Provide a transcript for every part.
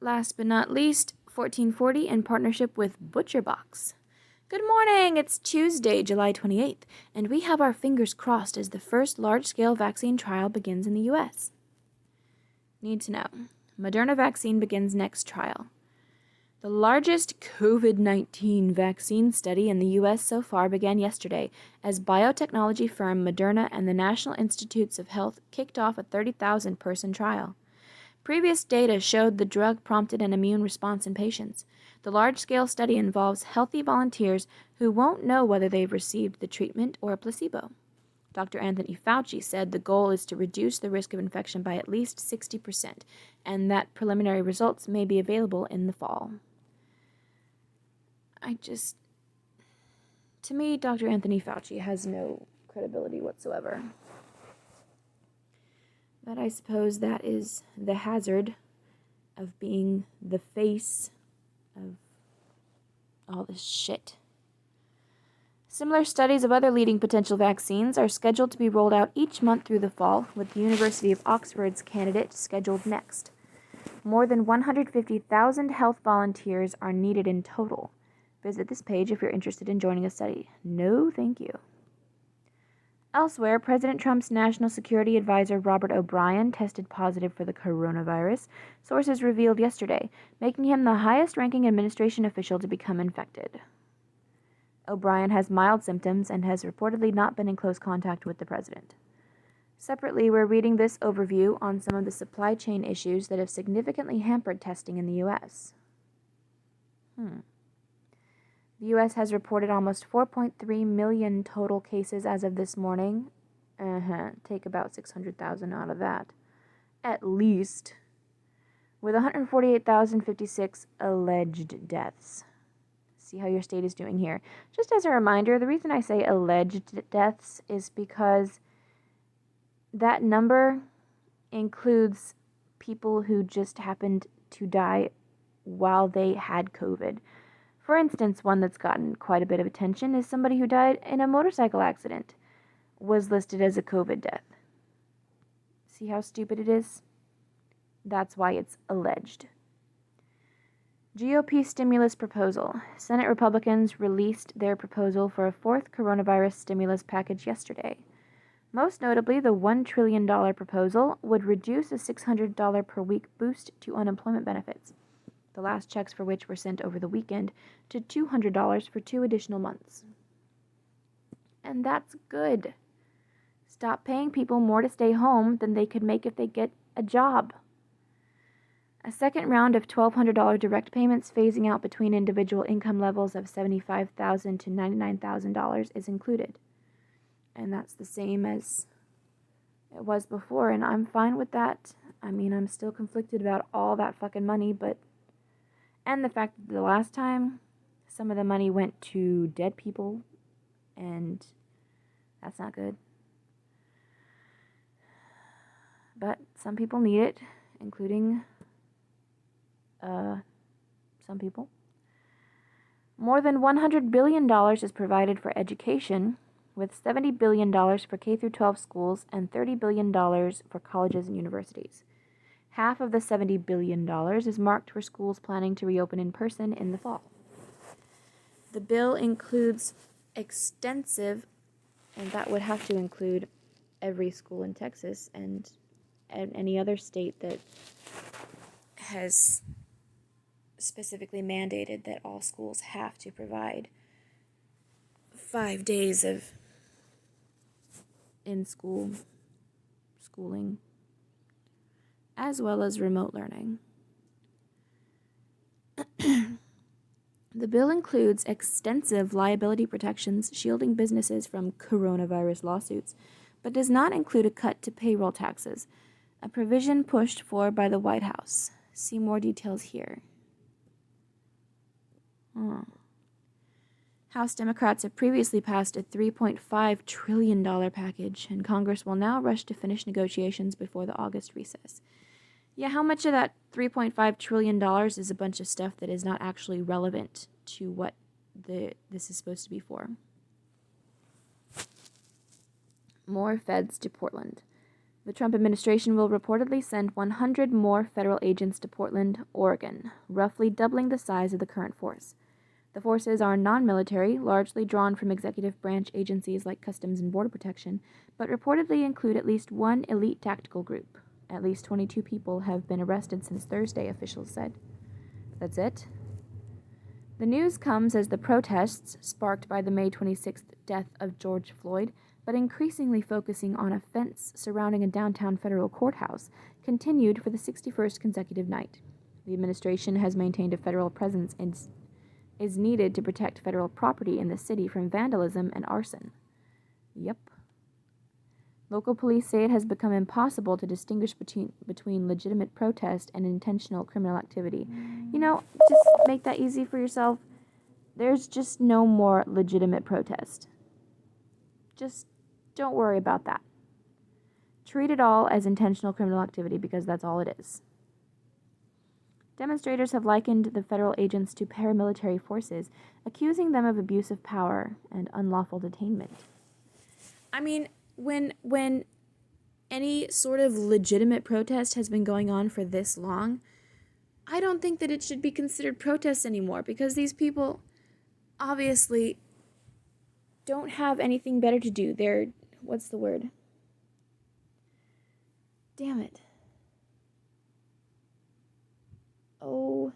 Last but not least, 1440 in partnership with ButcherBox. Good morning! It's Tuesday, July 28th, and we have our fingers crossed as the first large-scale vaccine trial begins in the U.S. Need to know. Moderna vaccine begins next trial. The largest COVID-19 vaccine study in the U.S. so far began yesterday as biotechnology firm Moderna and the National Institutes of Health kicked off a 30,000-person trial. Previous data showed the drug prompted an immune response in patients. The large-scale study involves healthy volunteers who won't know whether they've received the treatment or a placebo. Dr. Anthony Fauci said the goal is to reduce the risk of infection by at least 60%, and that preliminary results may be available in the fall. To me, Dr. Anthony Fauci has no credibility whatsoever. But I suppose that is the hazard of being the face of all this shit. Similar studies of other leading potential vaccines are scheduled to be rolled out each month through the fall, with the University of Oxford's candidate scheduled next. More than 150,000 health volunteers are needed in total. Visit this page if you're interested in joining a study. No, thank you. Elsewhere, President Trump's National Security Advisor Robert O'Brien tested positive for the coronavirus, sources revealed yesterday, making him the highest-ranking administration official to become infected. O'Brien has mild symptoms and has reportedly not been in close contact with the president. Separately, we're reading this overview on some of the supply chain issues that have significantly hampered testing in the U.S. The U.S. has reported almost 4.3 million total cases as of this morning. Take about 600,000 out of that. At least. With 148,056 alleged deaths. See how your state is doing here. Just as a reminder, the reason I say alleged deaths is because that number includes people who just happened to die while they had COVID. For instance, one that's gotten quite a bit of attention is somebody who died in a motorcycle accident, was listed as a COVID death. See how stupid it is? That's why it's alleged. GOP stimulus proposal. Senate Republicans released their proposal for a fourth coronavirus stimulus package yesterday. Most notably, the $1 trillion proposal would reduce a $600 per week boost to unemployment benefits, the last checks for which were sent over the weekend, to $200 for 2 additional months. And that's good. Stop paying people more to stay home than they could make if they get a job. A second round of $1,200 direct payments phasing out between individual income levels of $75,000 to $99,000 is included. And that's the same as it was before, and I'm fine with that. I mean, I'm still conflicted about all that fucking money, and the fact that the last time, some of the money went to dead people, and that's not good. But some people need it, including some people. More than $100 billion is provided for education, with $70 billion for K-12 schools and $30 billion for colleges and universities. Half of the $70 billion is marked for schools planning to reopen in person in the fall. The bill includes extensive, and that would have to include every school in Texas and any other state that has specifically mandated that all schools have to provide 5 days of in-school schooling, as well as remote learning. The bill includes extensive liability protections shielding businesses from coronavirus lawsuits, but does not include a cut to payroll taxes, a provision pushed for by the White House. See more details here. House Democrats have previously passed a $3.5 trillion package, and Congress will now rush to finish negotiations before the August recess. Yeah, how much of that $3.5 trillion is a bunch of stuff that is not actually relevant to what this is supposed to be for? More feds to Portland. The Trump administration will reportedly send 100 more federal agents to Portland, Oregon, roughly doubling the size of the current force. The forces are non-military, largely drawn from executive branch agencies like Customs and Border Protection, but reportedly include at least one elite tactical group. At least 22 people have been arrested since Thursday, officials said. That's it. The news comes as the protests, sparked by the May 26th death of George Floyd, but increasingly focusing on a fence surrounding a downtown federal courthouse, continued for the 61st consecutive night. The administration has maintained a federal presence and is needed to protect federal property in the city from vandalism and arson. Yep. Local police say it has become impossible to distinguish between legitimate protest and intentional criminal activity. You know, just make that easy for yourself. There's just no more legitimate protest. Just don't worry about that. Treat it all as intentional criminal activity because that's all it is. Demonstrators have likened the federal agents to paramilitary forces, accusing them of abuse of power and unlawful detainment. I mean, when any sort of legitimate protest has been going on for this long, I don't think that it should be considered protest anymore because these people obviously don't have anything better to do. They're, what's the word? Damn it. Oh.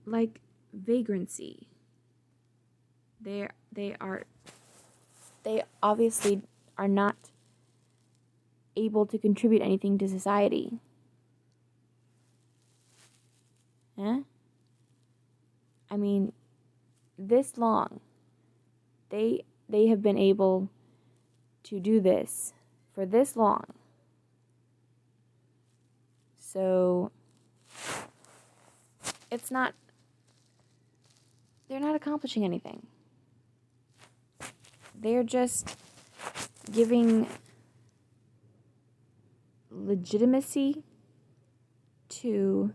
Like vagrancy. They obviously are not able to contribute anything to society. Huh? I mean, this long, they have been able to do this for this long. So they're not accomplishing anything. They're just giving legitimacy to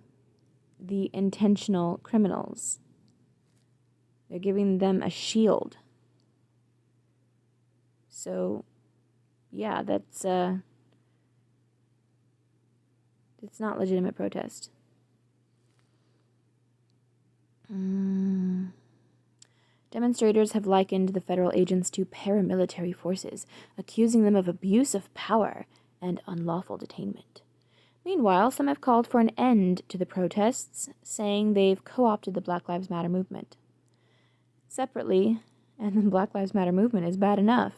the intentional criminals. They're giving them a shield. So, yeah, it's not legitimate protest. Demonstrators have likened the federal agents to paramilitary forces, accusing them of abuse of power and unlawful detainment. Meanwhile, some have called for an end to the protests, saying they've co-opted the Black Lives Matter movement. Separately, and the Black Lives Matter movement is bad enough.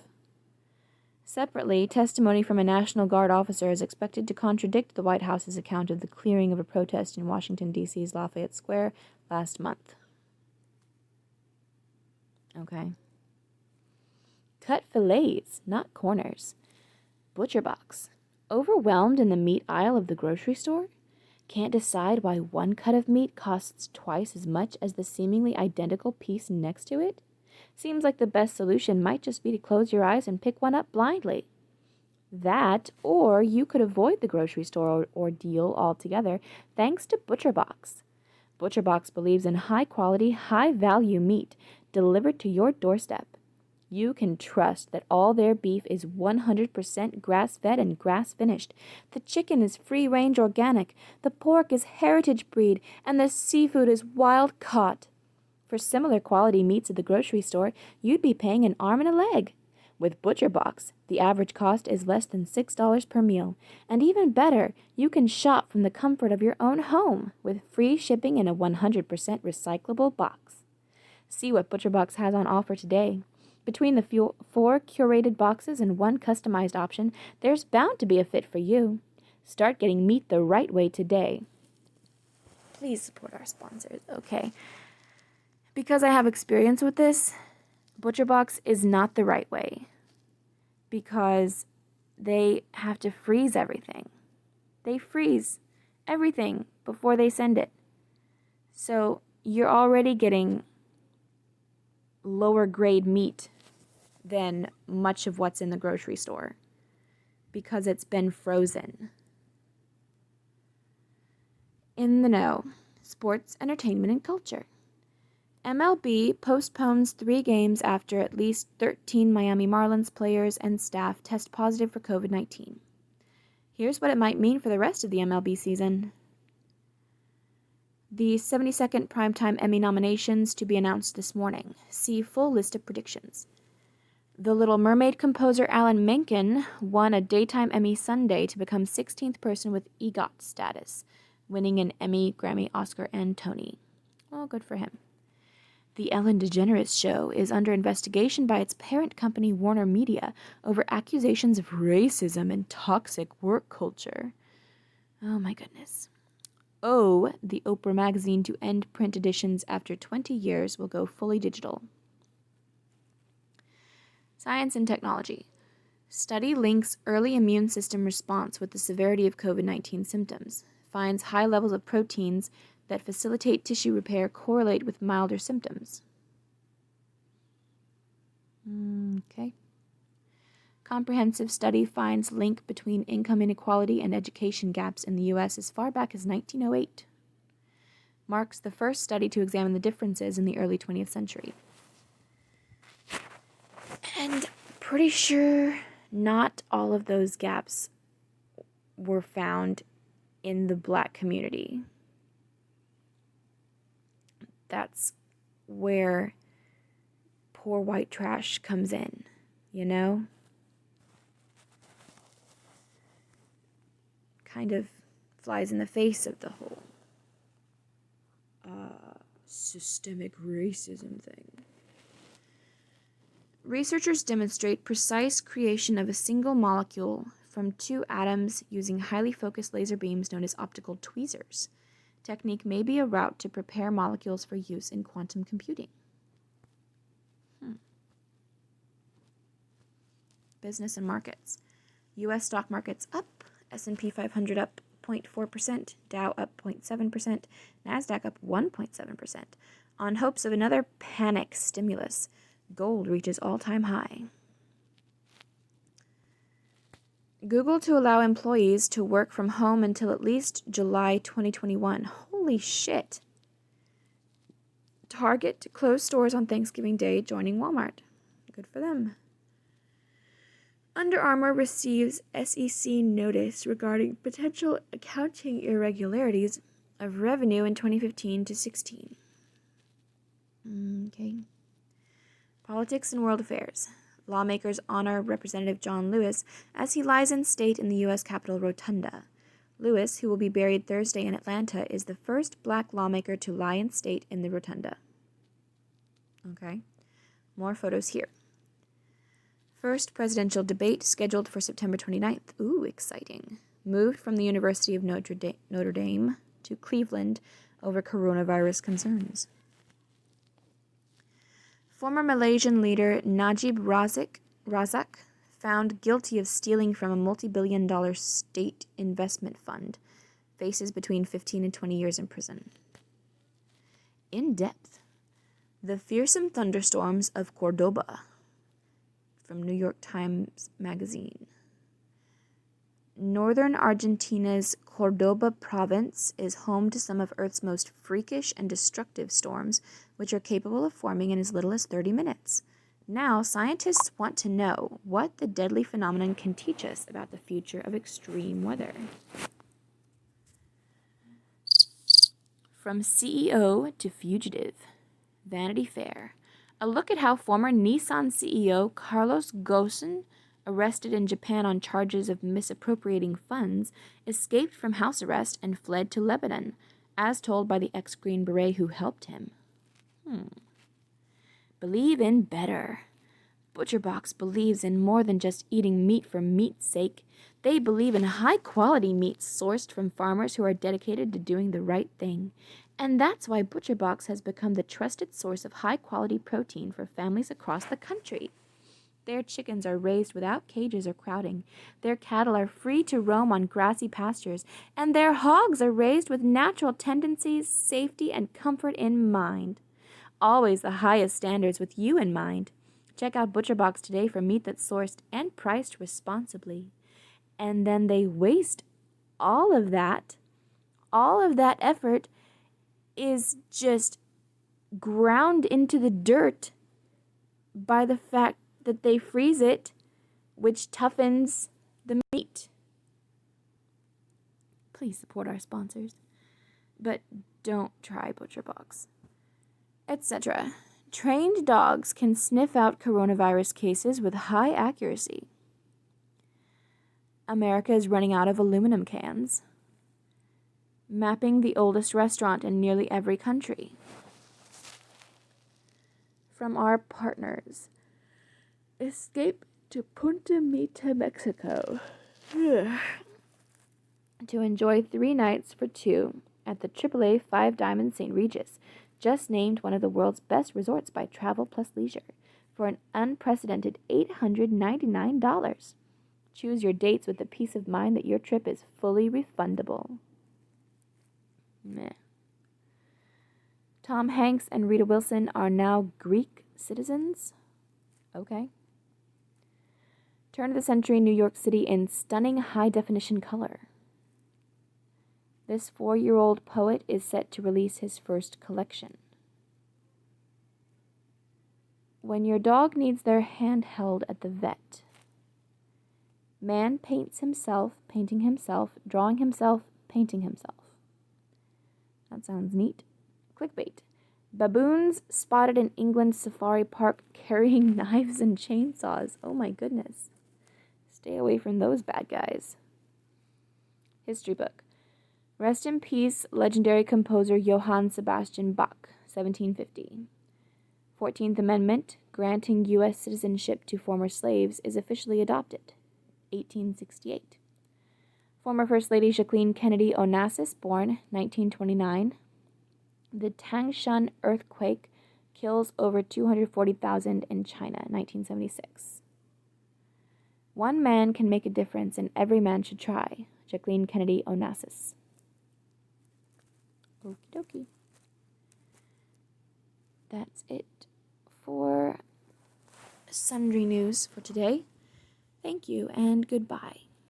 Separately, testimony from a National Guard officer is expected to contradict the White House's account of the clearing of a protest in Washington, D.C.'s Lafayette Square last month. Okay. Cut fillets, not corners. Butcher box. Overwhelmed in the meat aisle of the grocery store? Can't decide why one cut of meat costs twice as much as the seemingly identical piece next to it? Seems like the best solution might just be to close your eyes and pick one up blindly. That, or you could avoid the grocery store ordeal altogether thanks to ButcherBox. ButcherBox believes in high-quality, high-value meat delivered to your doorstep. You can trust that all their beef is 100% grass-fed and grass-finished. The chicken is free-range organic, the pork is heritage breed, and the seafood is wild-caught. For similar quality meats at the grocery store, you'd be paying an arm and a leg. With ButcherBox, the average cost is less than $6 per meal. And even better, you can shop from the comfort of your own home with free shipping in a 100% recyclable box. See what ButcherBox has on offer today. Between the 4 curated boxes and 1 customized option, there's bound to be a fit for you. Start getting meat the right way today. Please support our sponsors, okay? Because I have experience with this, ButcherBox is not the right way. Because they have to freeze everything. They freeze everything before they send it. So you're already getting lower grade meat than much of what's in the grocery store because it's been frozen. In the know, sports, entertainment, and culture. MLB postpones 3 games after at least 13 Miami Marlins players and staff test positive for COVID-19. Here's what it might mean for the rest of the MLB season. The 72nd Primetime Emmy nominations to be announced this morning. See full list of predictions. The Little Mermaid composer Alan Menken won a Daytime Emmy Sunday to become 16th person with EGOT status, winning an Emmy, Grammy, Oscar, and Tony. Well, good for him. The Ellen DeGeneres Show is under investigation by its parent company Warner Media over accusations of racism and toxic work culture. Oh my goodness. The Oprah magazine to end print editions after 20 years will go fully digital. Science and technology. Study links early immune system response with the severity of COVID-19 symptoms. Finds high levels of proteins that facilitate tissue repair correlate with milder symptoms. Okay. Comprehensive study finds link between income inequality and education gaps in the U.S. as far back as 1908. Marks the first study to examine the differences in the early 20th century. And pretty sure not all of those gaps were found in the Black community. That's where poor white trash comes in, you know? Kind of flies in the face of the whole systemic racism thing. Researchers demonstrate precise creation of a single molecule from 2 atoms using highly focused laser beams known as optical tweezers. Technique may be a route to prepare molecules for use in quantum computing. Business and markets. U.S. stock markets up, S&P 500 up 0.4%, Dow up 0.7%, NASDAQ up 1.7%, on hopes of another panic stimulus. Gold reaches all-time high. Google to allow employees to work from home until at least July 2021. Holy shit. Target to close stores on Thanksgiving Day, joining Walmart. Good for them. Under Armour receives SEC notice regarding potential accounting irregularities of revenue in 2015 to 16. Okay. Politics and world affairs. Lawmakers honor Representative John Lewis as he lies in state in the U.S. Capitol Rotunda. Lewis, who will be buried Thursday in Atlanta, is the first Black lawmaker to lie in state in the Rotunda. Okay. More photos here. First presidential debate scheduled for September 29th. Ooh, exciting. Moved from the University of Notre Dame to Cleveland over coronavirus concerns. Former Malaysian leader Najib Razak found guilty of stealing from a multi-billion-dollar state investment fund, faces between 15 and 20 years in prison. In depth. The fearsome thunderstorms of Cordoba, from New York Times Magazine. Northern Argentina's Cordoba province is home to some of Earth's most freakish and destructive storms, which are capable of forming in as little as 30 minutes. Now, scientists want to know what the deadly phenomenon can teach us about the future of extreme weather. From CEO to fugitive. Vanity Fair. A look at how former Nissan CEO Carlos Ghosn, arrested in Japan on charges of misappropriating funds, escaped from house arrest and fled to Lebanon, as told by the ex-Green Beret who helped him. Believe in better. ButcherBox believes in more than just eating meat for meat's sake. They believe in high-quality meat sourced from farmers who are dedicated to doing the right thing. And that's why ButcherBox has become the trusted source of high-quality protein for families across the country. Their chickens are raised without cages or crowding. Their cattle are free to roam on grassy pastures. And their hogs are raised with natural tendencies, safety, and comfort in mind. Always the highest standards with you in mind. Check out ButcherBox today for meat that's sourced and priced responsibly. And then they waste all of that effort is just ground into the dirt by the fact that they freeze it, which toughens the meat. Please support our sponsors, but don't try ButcherBox, etc. Trained dogs can sniff out coronavirus cases with high accuracy. America is running out of aluminum cans. Mapping the oldest restaurant in nearly every country. From our partners. Escape to Punta Mita, Mexico. To enjoy 3 nights for 2 at the AAA 5 Diamond St. Regis, just named one of the world's best resorts by Travel Plus Leisure, for an unprecedented $899. Choose your dates with the peace of mind that your trip is fully refundable. Meh. Tom Hanks and Rita Wilson are now Greek citizens? Okay. Turn of the century New York City in stunning high-definition color. This 4-year-old poet is set to release his first collection. When your dog needs their hand held at the vet. Man paints himself, painting himself, drawing himself, painting himself. That sounds neat. Clickbait. Baboons spotted in England safari park carrying knives and chainsaws. Oh my goodness. Stay away from those bad guys. History book. Rest in peace, legendary composer Johann Sebastian Bach, 1750. 14th Amendment, granting U.S. citizenship to former slaves, is officially adopted, 1868. Former First Lady Jacqueline Kennedy Onassis, born 1929. The Tangshan earthquake kills over 240,000 in China, 1976. One man can make a difference and every man should try, Jacqueline Kennedy Onassis. Okie dokie. That's it for Sundry News for today. Thank you and goodbye.